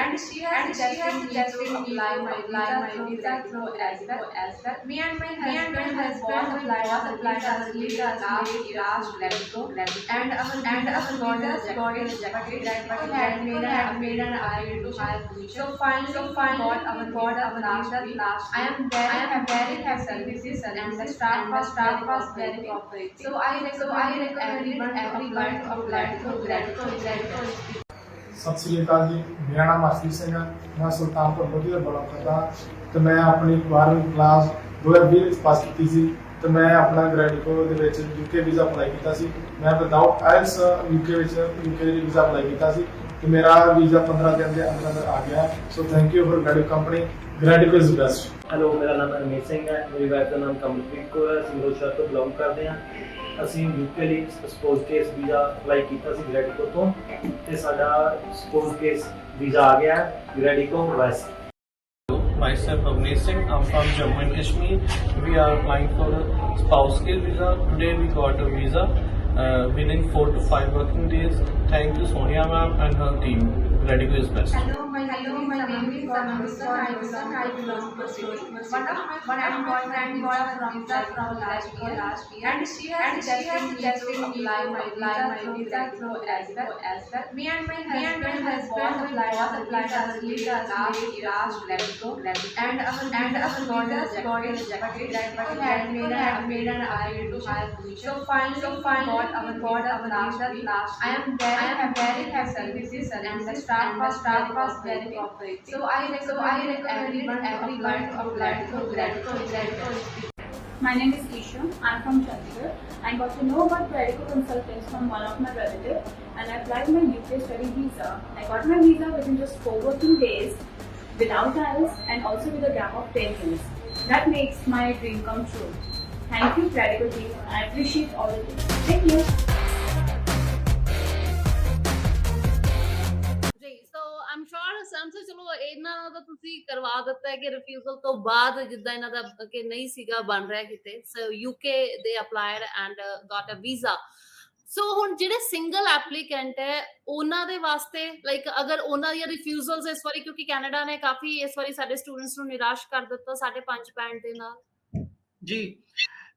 and she has suggested me to apply my visa through as well. Me and my husband both applied as visa last Radico, and our visa got rejected. But had made an appeal to higher position. So finally got our visa last. I am very happy with this, and the staff was very cooperative. So I recommend everyone to apply to Radico. Sat Sri ਅਕਾਲ ਜੀ, ਮੇਰਾ ਨਾਮ ਆਸ਼ੀਸ਼ ਸਿੰਘ ਹੈ। ਮੈਂ ਸੁਲਤਾਨਪੁਰ ਲੋਧੀ ਦਾ belong ਕਰਦਾ ਤੇ ਮੈਂ ਆਪਣੀ 12ਵੀਂ class 2020 ਵਿੱਚ ਪਾਸ ਕੀਤੀ ਸੀ ਤੇ ਮੈਂ ਆਪਣਾ ਗ੍ਰੈਡਿਕੋ ਦੇ ਵਿੱਚ ਯੂਕੇ ਵੀਜ਼ਾ ਅਪਲਾਈ ਕੀਤਾ ਸੀ। ਮੈਂ without IELTS UK visa apply ਕੀਤਾ ਸੀ ਤੇ ਮੇਰਾ ਵੀਜ਼ਾ 15 ਦਿਨ ਦੇ ਅੰਦਰ ਆ ਗਿਆ। So thank you for Gradico company. Gradico is best. Hello, ਮੇਰਾ ਨਾਮ ਰਮੇਸ਼ ਸਿੰਘ ਹੈ। ਮੇਰੀ ਵਾਈਫ ਦਾ ਨਾਮ ਕਮਲਪ੍ਰੀਤ ਕੌਰ ਹੈ। ਅਸੀਂ ਫਿਰੋਜ਼ਸ਼ਾਹ ਤੋਂ ਬਿਲੋਂਗ ਕਰਦੇ ਹਾਂ। ਅਸੀਂ ਯੂਕੇ ਲਈ ਸਪੋਜ਼ ਕੇਸ ਵੀਜ਼ਾ ਅਪਲਾਈ ਕੀਤਾ ਸੀ ਗ੍ਰੈਡਿਕੋ ਤੋਂ ਤੇ ਸਾਡਾ ਸਪੋਜ਼ ਕੇਸ ਵੀਜ਼ਾ ਆ ਗਿਆ ਗ੍ਰੈਡਿਕੋ West. Myself Avnesh Singh. I'm from Jammu and Kashmir. We are applying for a spouse care visa. Today we got a visa within 4 to 5 working days. Thank you Sonia ma'am and her team. Radico is best. Hello, my name is Anamika. I belong to City. One of my friend got from last year, and she has suggested me to apply my visa through as well. Me and my husband both applied as visa last Radico, and our visa got rejected. But had made an appeal to higher position. So finally got our visa last. I am very happy with this, and the staff was very cooperative. So I recommend everyone to apply to Radico. My name is Isha. I'm from Chandigarh. I got to know about Radico consultants from one of my relatives, and I applied my UK study visa. I got my visa within just 4 working days, without IELTS, and also with a gap of 10 years. That makes my dream come true. Thank you, Radico team. I appreciate all of you. Thank you. Aam sure Samsung ਚਲੋ ਇਹਨਾਂ ਦਾ ਤੁਸੀਂ ਕਰਵਾ ਦਿੱਤਾ ਹੈ ਕਿ refusal ਤੋਂ ਬਾਅਦ ਜਿੱਦਾਂ ਇਹਨਾਂ ਦਾ ਕਿ ਨਹੀਂ ਸੀਗਾ ਬਣ ਰਿਹਾ ਕਿਤੇ ਸੋ ਯੂਕੇ ਦੇ applied and got a visa so ਹੁਣ ਜਿਹੜੇ ਸਿੰਗਲ ਐਪਲੀਕੈਂਟ ਹੈ ਉਹਨਾਂ ਦੇ ਵਾਸਤੇ ਲਾਈਕ ਅਗਰ ਉਹਨਾਂ ਦੀਆਂ ਰਿਫਿਊਜ਼ਲਸ ਇਸ ਵਾਰੀ ਕਿਉਂਕਿ ਕੈਨੇਡਾ ਨੇ ਕਾਫੀ ਇਸ ਵਾਰੀ ਸਾਡੇ ਸਟੂਡੈਂਟਸ ਨੂੰ ਨਿਰਾਸ਼ ਕਰ ਦਿੱਤਾ 5.5 ਬੈਂਡ ਦੇ ਨਾਲ ਜੀ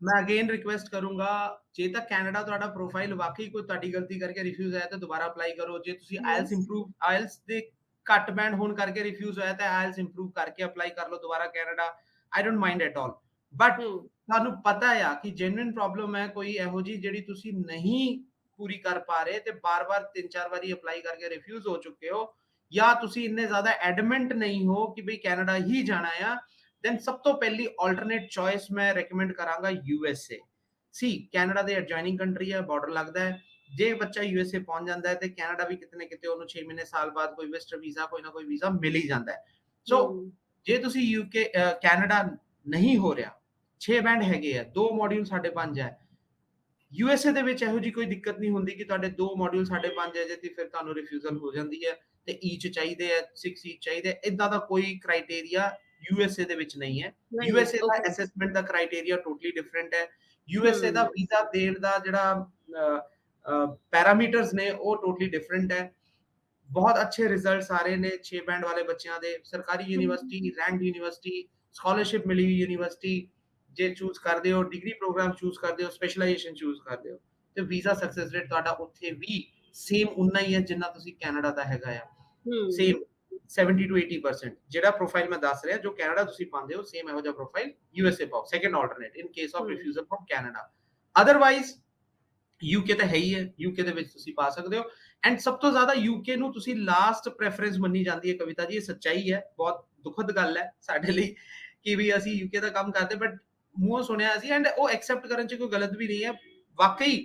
मैं अगेन रिक्वेस्ट करूंगा जे तक कैनेडा ਤੁਹਾਡਾ ਪ੍ਰੋਫਾਈਲ ਵਾਕਈ ਕੋਈ ਤੁਹਾਡੀ ਗਲਤੀ ਕਰਕੇ ਰਿਫਿਊਜ਼ ਹੋਇਆ ਤਾਂ ਦੁਬਾਰਾ ਅਪਲਾਈ ਕਰੋ ਜੇ ਤੁਸੀਂ ਆਇਲਸ ਇੰਪਰੂਵ ਆਇਲਸ ਦੇ ਘੱਟ ਬੈਂਡ ਹੋਣ ਕਰਕੇ ਰਿਫਿਊਜ਼ ਹੋਇਆ ਤਾਂ ਆਇਲਸ ਇੰਪਰੂਵ ਕਰਕੇ ਅਪਲਾਈ ਕਰ ਲਓ ਦੁਬਾਰਾ Canada I don't mind at all but ਤੁਹਾਨੂੰ ਪਤਾ ਆ ਕਿ ਜੈਨੂਇਨ ਪ੍ਰੋਬਲਮ ਹੈ ਕੋਈ ਇਹੋ ਜੀ ਜਿਹੜੀ ਤੁਸੀਂ ਨਹੀਂ ਪੂਰੀ ਕਰ ਪਾ ਰਹੇ ਤੇ ਬਾਰ-ਬਾਰ 3-4 ਵਾਰੀ ਅਪਲਾਈ ਕਰਕੇ ਰਿਫਿਊਜ਼ ਹੋ ਚੁੱਕੇ ਹੋ ਜਾਂ ਤੁਸੀਂ ਇੰਨੇ ਜ਼ਿਆਦਾ ਐਡਮੈਂਟ ਨਹੀਂ ਹੋ ਕਿ ਬਈ ਕੈਨੇਡਾ ਹੀ ਜਾਣਾ ਆ then ਸਭ ਤੋਂ ਪਹਿਲੀ alternate choice ਮੈਂ recommend ਕਰਾਂਗਾ USA ਸੀ ਕੈਨੇਡਾ ਦੇ adjoining country ਹੈ border ਲੱਗਦਾ ਹੈ ਜੇ ਬੱਚਾ USA ਪਹੁੰਚ ਜਾਂਦਾ ਹੈ ਤੇ ਕੈਨੇਡਾ ਵੀ ਕਿਤੇ ਨਾ ਕਿਤੇ ਉਹਨੂੰ 6 ਮਹੀਨੇ ਸਾਲ ਬਾਅਦ ਕੋਈ ਵਿਜ਼ਟਰ ਵੀਜ਼ਾ ਕੋਈ ਨਾ ਕੋਈ ਵੀਜ਼ਾ ਮਿਲ ਹੀ ਜਾਂਦਾ ਹੈ ਸੋ ਜੇ ਤੁਸੀਂ UK ਕੈਨੇਡਾ ਨਹੀਂ ਹੋ ਰਿਹਾ 6 ਬੈਂਡ ਹੈਗੇ ਆ 2 ਮੋਡਿਊਲ 5.5 ਹੈ USA ਦੇ ਵਿੱਚ ਇਹੋ ਜੀ ਕੋਈ ਦਿੱਕਤ ਨਹੀਂ ਹੁੰਦੀ ਕਿ ਤੁਹਾਡੇ 2 ਮੋਡਿਊਲ 5.5 ਹੈ ਜੇ ਤੇ ਫਿਰ ਤੁਹਾਨੂੰ ਰਿਫਿਊਜ਼ਲ ਹੋ ਜਾਂਦੀ ਹੈ ਤੇ ਈਚ ਚਾਹੀਦੇ ਆ 6 ਈਚ ਚਾਹੀਦੇ ਇਦਾਂ ਦਾ ਕੋਈ ਕ੍ਰਾਈਟੇਰੀਆ USA ਦੇ ਵਿੱਚ ਨਹੀਂ ਹੈ USA ਦਾ ਅਸੈਸਮੈਂਟ ਦਾ ਕ੍ਰਾਈਟੇਰੀਆ ਟੋਟਲੀ ਡਿਫਰੈਂਟ ਹੈ USA ਦਾ ਵੀਜ਼ਾ ਦੇਣ ਦਾ ਜਿਹੜਾ ਪੈਰਾਮੀਟਰਸ ਨੇ ਉਹ ਟੋਟਲੀ ਡਿਫਰੈਂਟ ਹੈ ਬਹੁਤ ਅੱਛੇ ਰਿਜ਼ਲਟਸ ਆ ਰਹੇ ਨੇ 6 ਬੈਂਡ ਵਾਲੇ ਬੱਚਿਆਂ ਦੇ ਸਰਕਾਰੀ ਯੂਨੀਵਰਸਿਟੀ ਰੈਂਕ ਯੂਨੀਵਰਸਿਟੀ ਸਕਾਲਰਸ਼ਿਪ ਮਿਲੀ ਹੋਈ ਯੂਨੀਵਰਸਿਟੀ ਜੇ ਚੂਜ਼ ਕਰਦੇ ਹੋ ਡਿਗਰੀ ਪ੍ਰੋਗਰਾਮ ਚੂਜ਼ ਕਰਦੇ ਹੋ ਸਪੈਸ਼ਲਾਈਜੇਸ਼ਨ ਚੂਜ਼ ਕਰਦੇ ਹੋ ਤੇ ਵੀਜ਼ਾ ਸਕਸੈਸ ਰੇਟ ਤੁਹਾਡਾ ਉੱਥੇ ਵੀ ਸੇਮ ਉਨਾ ਹੀ ਹੈ ਜਿੰਨਾ ਤੁਸੀਂ ਕੈਨੇਡਾ ਦਾ ਹੈਗਾ ਆ ਸੇਮ 70 to 80% ਜਿਹੜਾ ਪ੍ਰੋਫਾਈਲ ਮੈਂ ਦੱਸ ਰਿਹਾ ਜੋ ਕੈਨੇਡਾ ਤੁਸੀਂ ਪਾਉਂਦੇ ਹੋ ਸੇਮ ਇਹੋ ਜਿਹਾ ਪ੍ਰੋਫਾਈਲ USA ਪਾਓ second alternate in case of refusal from Canada otherwise UK ਤਾਂ ਹੈ ਹੀ ਹੈ UK ਦੇ ਵਿੱਚ ਤੁਸੀਂ ਪਾ ਸਕਦੇ ਹੋ ਐਂਡ ਸਭ ਤੋਂ ਜ਼ਿਆਦਾ UK ਨੂੰ ਤੁਸੀਂ ਲਾਸਟ ਪ੍ਰੈਫਰੈਂਸ ਮੰਨੀ ਜਾਂਦੀ ਹੈ ਕਵਿਤਾ ਜੀ ਇਹ ਸੱਚਾਈ ਹੈ ਬਹੁਤ ਦੁਖਦ ਗੱਲ ਹੈ ਸਾਡੇ ਲਈ ਕਿ ਵੀ ਅਸੀਂ UK ਦਾ ਕੰਮ ਕਰਦੇ ਬਟ ਮੂੰਹੋਂ ਸੁਣਿਆ ਅਸੀਂ ਐਂਡ ਉਹ ਐਕਸੈਪਟ ਕਰਨ 'ਚ ਕੋਈ ਗਲਤ ਵੀ ਨਹੀਂ ਹੈ ਵਾਕਈ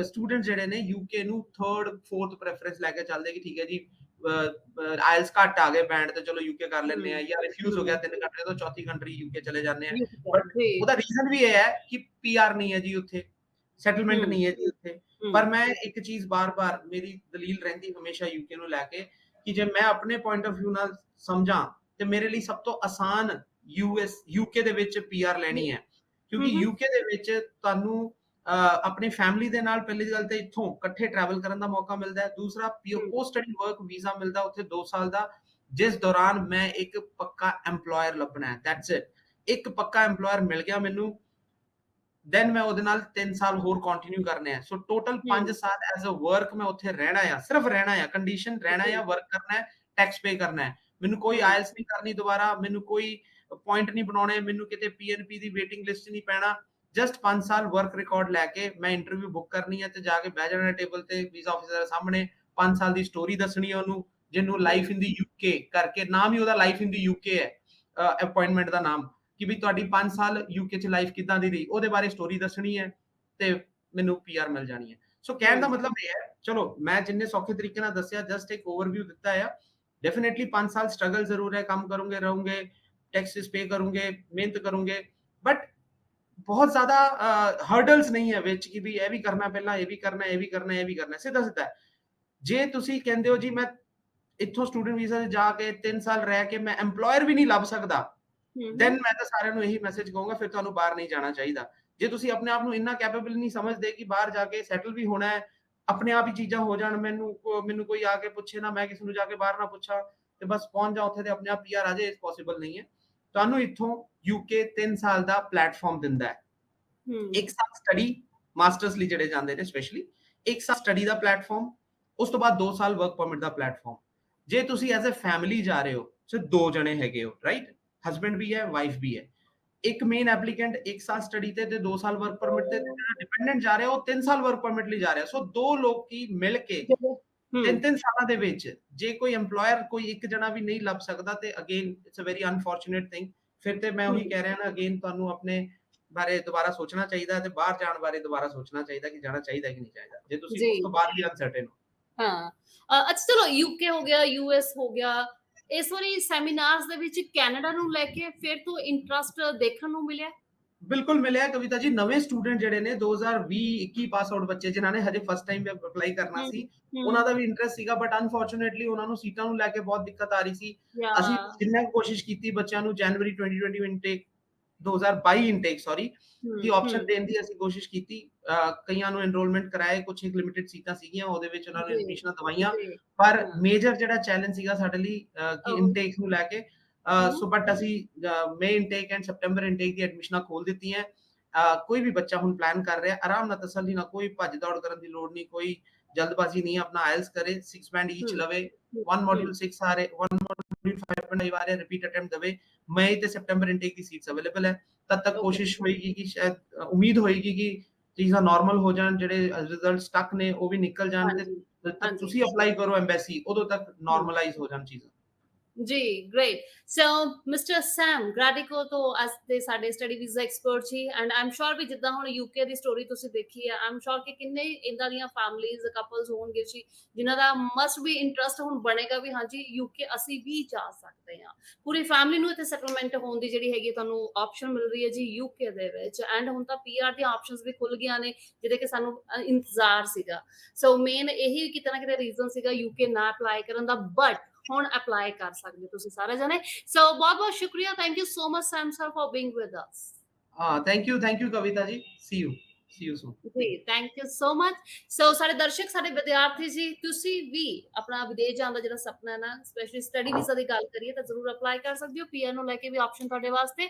ਸਟੂਡੈਂਟ ਜਿਹੜੇ ਨੇ UK ਨੂੰ 3rd 4th ਪ੍ਰੈਫਰੈਂਸ ਲੈ ਕੇ ਚੱਲਦੇ ਕਿ ਠੀਕ ਹੈ ਜੀ ਆਇਲਸ ਘੱਟ ਆ ਗਏ ਬੈਂਡ ਤੇ ਚਲੋ UK ਕਰ ਲੈਂਦੇ ਆ ਜਾਂ ਰਿਫਿਊਜ਼ ਹੋ ਗਿਆ 3 ਕੰਟਰੀ ਤੋਂ 4ਥੀ ਕੰਟਰੀ UK ਚਲੇ ਜਾਂਦੇ ਆ ਬਟ ਉਹਦਾ ਰੀਜ਼ਨ ਵੀ ਇਹ ਹੈ ਕਿ PR ਨਹੀਂ ਹੈ ਜੀ ਉੱਥੇ ਸੈਟਲਮੈਂਟ ਹੂੰ। ਨਹੀਂ ਹੈ ਜੀ ਉੱਥੇ। ਹੂੰ। ਪਰ ਮੈਂ ਇੱਕ ਚੀਜ਼ ਬਾਰ-ਬਾਰ ਮੇਰੀ ਦਲੀਲ ਰਹਿੰਦੀ ਹਮੇਸ਼ਾ ਯੂਕੇ ਨੂੰ ਲੈ ਕੇ ਕਿ ਜੇ ਮੈਂ ਆਪਣੇ ਪੁਆਇੰਟ ਆਫ ਵਿਊ ਨਾਲ ਸਮਝਾਂ ਤੇ ਮੇਰੇ ਲਈ ਸਭ ਤੋਂ ਆਸਾਨ ਯੂਕੇ ਦੇ ਵਿੱਚ ਪੀਆਰ ਲੈਣੀ ਹੈ, ਕਿਉਂਕਿ ਹੂੰ। ਯੂਕੇ ਦੇ ਵਿੱਚ ਤੁਹਾਨੂੰ ਆਪਣੀ ਫੈਮਿਲੀ ਦੇ ਨਾਲ ਪਹਿਲੀ ਗੱਲ ਤੇ ਇੱਥੋਂ ਇਕੱਠੇ ਟਰੈਵਲ ਕਰਨ ਦਾ ਮੌਕਾ ਮਿਲਦਾ ਹੈ। ਦੂਸਰਾ ਪੋਸਟ ਸਟੱਡੀ ਵਰਕ ਵੀਜ਼ਾ ਮਿਲਦਾ ਉੱਥੇ 2 ਸਾਲ ਦਾ, ਜਿਸ ਦੌਰਾਨ ਮੈਂ ਇੱਕ ਪੱਕਾ EMPLOYER ਲੱਭਣਾ ਹੈ। That's it. ਇੱਕ ਪੱਕਾ EMPLOYER ਮਿਲ ਗਿਆ ਮੈਨੂੰ, ਦੈਨ ਮੈਂ ਉਹਦੇ ਨਾਲ 3 ਸਾਲ ਹੋਰ ਕੰਟੀਨਿਊ ਕਰਨੇ ਆ। ਸੋ ਟੋਟਲ 5 ਸਾਲ ਐਜ਼ ਅ ਵਰਕ ਮੈਂ ਉੱਥੇ ਰਹਿਣਾ ਆ, ਸਿਰਫ ਰਹਿਣਾ ਆ, ਕੰਡੀਸ਼ਨ ਰਹਿਣਾ ਆ, ਵਰਕ ਕਰਨਾ ਹੈ, ਟੈਕਸ ਪੇ ਕਰਨਾ ਹੈ। ਮੈਨੂੰ ਕੋਈ ਆਇਲਸ ਨਹੀਂ ਕਰਨੀ ਦੁਬਾਰਾ, ਮੈਨੂੰ ਕੋਈ ਪੁਆਇੰਟ ਨਹੀਂ ਬਣਾਉਣੇ, ਮੈਨੂੰ ਕਿਤੇ ਪੀਐਨਪੀ ਦੀ ਵੇਟਿੰਗ ਲਿਸਟ ਨਹੀਂ ਪੈਣਾ। ਜਸਟ 5 ਸਾਲ ਵਰਕ ਰਿਕਾਰਡ ਲੈ ਕੇ ਮੈਂ ਇੰਟਰਵਿਊ ਬੁੱਕ ਕਰਨੀ ਹੈ ਤੇ ਜਾ ਕੇ ਬਹਿ ਜਾਣਾ ਟੇਬਲ ਤੇ ਵੀਜ਼ਾ ਆਫਿਸਰ ਦੇ ਸਾਹਮਣੇ, 5 ਸਾਲ ਦੀ ਸਟੋਰੀ ਦੱਸਣੀ ਹੈ ਉਹਨੂੰ, ਜਿਹਨੂੰ ਲਾਈਫ ਇਨ ਦੀ ਯੂਕੇ ਕਰਕੇ, ਨਾਮ ਹੀ ਉਹਦਾ ਲਾਈਫ ਇਨ ਦੀ ਯੂਕੇ ਹੈ, ਅਪਾਇੰਟਮੈਂਟ ਦਾ ਨਾਮ, ਕਿ ਵੀ ਤੁਹਾਡੀ 5 ਸਾਲ ਯੂਕੇ ਚ ਲਾਈਫ ਕਿੱਦਾਂ ਦੀ ਰਹੀ, ਉਹਦੇ ਬਾਰੇ ਸਟੋਰੀ ਦੱਸਣੀ ਹੈ ਤੇ ਮੈਨੂੰ ਪੀਆਰ ਮਿਲ ਜਾਣੀ ਹੈ। ਸੋ ਕਹਿਣ ਦਾ ਮਤਲਬ ਇਹ ਹੈ, ਚਲੋ ਮੈਂ ਜਿੰਨੇ ਸੌਖੇ ਤਰੀਕੇ ਨਾਲ ਦੱਸਿਆ, ਜਸਟ ਇੱਕ ਓਵਰਵਿਊ ਦਿੱਤਾ ਹੈ। डेफिनेटली 5 साल स्ट्रगल जरूर है, काम करूंगे, रहूंगे, टैक्सेस पे करूंगे, मेहनत करूंगे, बट बहुत ज्यादा हर्डल्स नहीं है विच कि भी ये भी करना, पहला ये भी करना, ये भी करना, ये भी करना। सीधा सीधा जे तुसी कहंदे हो जी मैं इत्थों स्टूडेंट वीजा ते जाके 3 साल रह के मैं एम्प्लॉयर भी नहीं लभ सकदा, देन मैं तो सारे ਨੂੰ ਇਹੀ ਮੈਸੇਜ ਕਹੂੰਗਾ ਫਿਰ ਤੁਹਾਨੂੰ ਬਾਹਰ ਨਹੀਂ ਜਾਣਾ ਚਾਹੀਦਾ। ਜੇ ਤੁਸੀਂ ਆਪਣੇ ਆਪ ਨੂੰ ਇੰਨਾ ਕੈਪੇਬਲ ਨਹੀਂ ਸਮਝਦੇ ਕਿ ਬਾਹਰ ਜਾ ਕੇ ਸੈਟਲ ਵੀ ਹੋਣਾ ਹੈ, ਆਪਣੇ ਆਪ ਹੀ ਚੀਜ਼ਾਂ ਹੋ ਜਾਣ, ਮੈਨੂੰ ਕੋਈ ਆ ਕੇ ਪੁੱਛੇ ਨਾ, ਮੈਂ ਕਿਸੇ ਨੂੰ ਜਾ ਕੇ ਬਾਹਰ ਨਾ ਪੁੱਛਾਂ ਤੇ ਬਸ ਪਹੁੰਚ ਜਾ ਉੱਥੇ ਤੇ ਆਪਣੇ ਆਪ ਪੀਆਰ ਆ ਜਾਏ, ਇਸ ਪੋਸੀਬਲ ਨਹੀਂ ਹੈ। ਤੁਹਾਨੂੰ ਇੱਥੋਂ ਯੂਕੇ 3 ਸਾਲ ਦਾ ਪਲੇਟਫਾਰਮ ਦਿੰਦਾ ਹੈ। 1 ਸਾਲ ਸਟੱਡੀ, ਮਾਸਟਰਸ ਲਈ ਜਿਹੜੇ ਜਾਂਦੇ ਨੇ ਸਪੈਸ਼ਲੀ, 1 ਸਾਲ ਸਟੱਡੀ ਦਾ ਪਲੇਟਫਾਰਮ, ਉਸ ਤੋਂ ਬਾਅਦ 2 ਸਾਲ ਵਰਕ ਪਰਮਿਟ ਦਾ ਪਲੇਟਫਾਰਮ। ਜੇ ਤੁਸੀਂ ਐਜ਼ ਅ ਫੈਮਿਲੀ ਜਾ ਰਹੇ ਹੋ, ਸਿਰਫ 2 ਜਣੇ ਹੈਗੇ ਹੋ, ਰਾਈਟ, ਹਸਬੈਂਡ ਵੀ ਹੈ, ਵਾਈਫ ਵੀ ਹੈ, ਇੱਕ ਮੇਨ ਐਪਲੀਕੈਂਟ 1 ਸਾਲ ਸਟੱਡੀ ਤੇ 2 ਸਾਲ ਵਰਕ ਪਰਮਿਟ ਤੇ, ਜਿਹੜਾ ਡਿਪੈਂਡੈਂਟ ਜਾ ਰਿਹਾ ਉਹ 3 ਸਾਲ ਵਰਕ ਪਰਮਿਟ ਲਈ ਜਾ ਰਿਹਾ। ਸੋ 2 ਲੋਕੀ ਮਿਲ ਕੇ 3 ਸਾਲਾਂ ਦੇ ਵਿੱਚ ਜੇ ਕੋਈ EMPLOYER ਕੋਈ ਇੱਕ ਜਣਾ ਵੀ ਨਹੀਂ ਲੱਭ ਸਕਦਾ ਤੇ again it's a very unfortunate thing. ਫਿਰ ਤੇ ਮੈਂ ਉਹੀ ਕਹਿ ਰਿਹਾ ਨਾ, ਅਗੇਨ ਤੁਹਾਨੂੰ ਆਪਣੇ ਬਾਰੇ ਦੁਬਾਰਾ ਸੋਚਣਾ ਚਾਹੀਦਾ ਤੇ ਬਾਹਰ ਜਾਣ ਬਾਰੇ ਦੁਬਾਰਾ ਸੋਚਣਾ ਚਾਹੀਦਾ ਕਿ ਜਾਣਾ ਚਾਹੀਦਾ ਕਿ ਨਹੀਂ ਚਾਹੀਦਾ, ਜੇ ਤੁਸੀਂ ਉਸ ਤੋਂ ਬਾਅਦ ਵੀ ਅਨਸਰਟਨ ਹੋ। ਹਾਂ, ਅੱਛਾ ਚਲੋ ਯੂਕੇ ਹੋ ਗਿਆ, ਯੂਐਸ ਹੋ ਗਿਆ, ਇਸ ਵਾਰੀ ਸੈਮੀਨਾਰਸ ਦੇ ਵਿੱਚ ਕੈਨੇਡਾ ਨੂੰ ਲੈ ਕੇ ਫਿਰ ਤੋਂ ਇੰਟਰਸਟ ਦੇਖਣ ਨੂੰ ਮਿਲਿਆ? ਬਿਲਕੁਲ ਮਿਲਿਆ ਕਵਿਤਾ ਜੀ। ਨਵੇਂ ਸਟੂਡੈਂਟ ਜਿਹੜੇ ਨੇ 2020-21 ਪਾਸ ਆਊਟ ਬੱਚੇ ਜਿਨ੍ਹਾਂ ਨੇ ਹਜੇ ਫਸਟ ਟਾਈਮ ਅਪਲਾਈ ਕਰਨਾ ਸੀ, ਉਹਨਾਂ ਦਾ ਵੀ ਇੰਟਰਸਟ ਸੀਗਾ, ਬਟ ਅਨਫੋਰਚੂਨੇਟਲੀ ਉਹਨਾਂ ਨੂੰ ਸੀਟਾਂ ਨੂੰ ਲੈ ਕੇ ਬਹੁਤ ਦਿੱਕਤ ਆ ਰਹੀ ਸੀ। ਅਸੀਂ ਜਿੰਨਾ ਕੋਸ਼ਿਸ਼ ਕੀਤੀ ਬੱਚਿਆਂ ਨੂੰ ਜਨਵਰੀ 2020 ਇਨਟੇਕ 2022 ਇਨਟੇਕ ਸੌਰੀ ਦੀ ਆਪਸ਼ਨ ਦੇਣ ਦੀ ਅਸੀਂ ਕੋਸ਼ਿਸ਼ ਕੀਤੀ, ਕਈਆਂ ਨੂੰ ਐਨਰੋਲਮੈਂਟ ਕਰਾਏ, ਕੁਝ ਇੱਕ ਲਿਮਿਟਡ ਸੀਟਾਂ ਸੀਗੀਆਂ ਉਹਦੇ ਵਿੱਚ ਉਹਨਾਂ ਨੂੰ ਐਡਮਿਸ਼ਨਾਂ ਦਵਾਈਆਂ, ਪਰ ਮੇਜਰ ਜਿਹੜਾ ਚੈਲੰਜ ਸੀਗਾ ਸਾਡੇ ਲਈ ਕਿ ਇਨਟੇਕ ਨੂੰ ਲੈ ਕੇ, ਸੋ ਬਟ ਅਸੀਂ ਮਈ ਇਨਟੇਕ ਐਂਡ ਸੈਪਟੈਂਬਰ ਇਨਟੇਕ ਦੀ ਐਡਮਿਸ਼ਨਾਂ ਖੋਲ ਦਿੱਤੀਆਂ। ਕੋਈ ਵੀ ਬੱਚਾ ਹੁਣ ਪਲਾਨ ਕਰ ਰਿਹਾ, ਆਰਾਮ ਨਾਲ, ਤਸੱਲੀ ਨਾਲ, ਕੋਈ ਭੱਜ ਦੌੜ ਕਰਨ ਦੀ ਲੋੜ ਨਹੀਂ, ਕੋਈ ਜਲਦਬਾਜ਼ੀ ਨਹੀਂ, ਆਪਣਾ ਆਇਲਸ ਕਰੇ, 6 ਬੈਂਡ ਈਚ ਲਵੇ, 1 ਮੋਡਿਊਲ 6 ਆ ਰਹੇ, 1 ਮੋਡਿਊਲ 5.5 ਆ ਰਹੇ, ਰਿਪੀਟ ਅਟੈਂਪਟ ਦਵੇ। ਮਈ ਤੇ ਸੈਪਟੈਂਬਰ ਇਨਟੇਕ ਦੀ ਸੀਟਸ ਅਵੇਲੇਬਲ ਹੈ। ਤਦ ਤੱਕ ਕੋਸ਼ਿਸ਼ ਹੋਏਗੀ ਕਿ ਸ਼ਾਇਦ ਉਮੀਦ ਹੋਏਗੀ ਕਿ ਚੀਜ਼ਾਂ ਨਾਰਮਲ ਹੋ ਜਾਣ, ਜਿਹੜੇ ਰਿਜ਼ਲਟ ਸਟਕ ਨੇ ਉਹ ਵੀ ਨਿਕਲ ਜਾਣ, ਤੇ ਤੁਸੀਂ ਅਪਲਾਈ ਕਰੋ ਐਮਬੈਸੀ, ਉਦੋਂ ਤੱਕ ਨਾਰਮਲਾਈਜ਼ ਹੋ ਜਾਣ ਚੀਜ਼ਾਂ। ਜੀ ਗ੍ਰੇਟ। ਸੋ ਮਿਸਟਰ ਸੈਮ ਗ੍ਰੈਡਿਕੋ ਤੋਂ ਅੱਜ ਦੇ ਸਾਡੇ ਸਟੱਡੀ ਵੀਜ਼ਾ ਐਕਸਪਰਟ ਜੀ, ਐਂਡ ਆਈ ਐਮ ਸ਼ੋਰ ਵੀ ਜਿੱਦਾਂ ਹੁਣ ਯੂਕੇ ਦੀ ਸਟੋਰੀ ਤੁਸੀਂ ਦੇਖੀ ਹੈ, ਆਈ ਐਮ ਸ਼ੋਰ ਕਿ ਕਿੰਨੇ ਇਦਾਂ ਦੀਆਂ ਫੈਮਲੀਜ਼ ਕਪਲਸ ਹੋਣਗੇ ਜੀ ਜਿਨ੍ਹਾਂ ਦਾ ਮਸਟ ਵੀ ਇੰਟਰਸਟ ਹੁਣ ਬਣੇਗਾ ਵੀ ਹਾਂਜੀ ਯੂਕੇ ਅਸੀਂ ਵੀ ਜਾ ਸਕਦੇ ਹਾਂ। ਪੂਰੀ ਫੈਮਲੀ ਨੂੰ ਇੱਥੇ ਸੈਟਲਮੈਂਟ ਹੋਣ ਦੀ ਜਿਹੜੀ ਹੈਗੀ ਤੁਹਾਨੂੰ ਆਪਸ਼ਨ ਮਿਲ ਰਹੀ ਹੈ ਜੀ ਯੂਕੇ ਦੇ ਵਿੱਚ, ਐਂਡ ਹੁਣ ਤਾਂ ਪੀਆਰ ਦੀਆਂ ਆਪਸ਼ਨਸ ਵੀ ਖੁੱਲ ਗਈਆਂ ਨੇ ਜਿਹਦੇ ਕਿ ਸਾਨੂੰ ਇੰਤਜ਼ਾਰ ਸੀਗਾ। ਸੋ ਮੇਨ ਇਹੀ ਕਿਤੇ ਨਾ ਕਿਤੇ ਰੀਜ਼ਨ ਸੀਗਾ ਯੂਕੇ ਨਾ ਅਪਲਾਈ ਕਰਨ ਦਾ, ਬਟ ਹੁਣ ਅਪਲਾਈ ਕਰ ਸਕਦੇ ਤੁਸੀਂ ਸਾਰੇ ਜਣੇ। ਸੋ ਬਹੁਤ ਬਹੁਤ ਸ਼ੁਕਰੀਆ, thank you so much Sam sir for being with us. ਹਾਂ, thank you Kavita ji, see you soon ਜੀ, thank you so much. So ਸਾਡੇ ਦਰਸ਼ਕ, ਸਾਡੇ ਵਿਦਿਆਰਥੀ ਜੀ, ਤੁਸੀਂ ਵੀ ਆਪਣਾ ਵਿਦੇਸ਼ ਜਾਣ ਦਾ ਜਿਹੜਾ ਸੁਪਨਾ ਹੈ ਨਾ, ਸਪੈਸ਼ਲੀ ਸਟੱਡੀ ਵੀਜ਼ਾ ਦੀ ਗੱਲ ਕਰੀਏ ਤਾਂ ਜ਼ਰੂਰ ਅਪਲਾਈ ਕਰ ਸਕਦੇ ਹੋ। ਪੀਆਰ ਨੂੰ ਲੈ ਕੇ ਵੀ ਆਪਸ਼ਨ ਤੁਹਾਡੇ ਵਾਸਤੇ।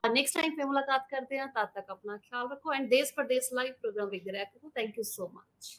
ਨੈਕਸਟ ਟਾਈਮ ਫਿਰ ਮੁਲਾਕਾਤ ਕਰਦੇ ਹਾਂ, ਤਦ ਤੱਕ ਆਪਣਾ ਖਿਆਲ ਰੱਖੋ ਐਂਡ ਦੇਸ਼ ਪ੍ਰਦੇਸ਼ ਲਾਈਵ ਪ੍ਰੋਗਰਾਮ ਵੇਖਦੇ ਰਹਿਆ ਕਰੋ। Thank you so much.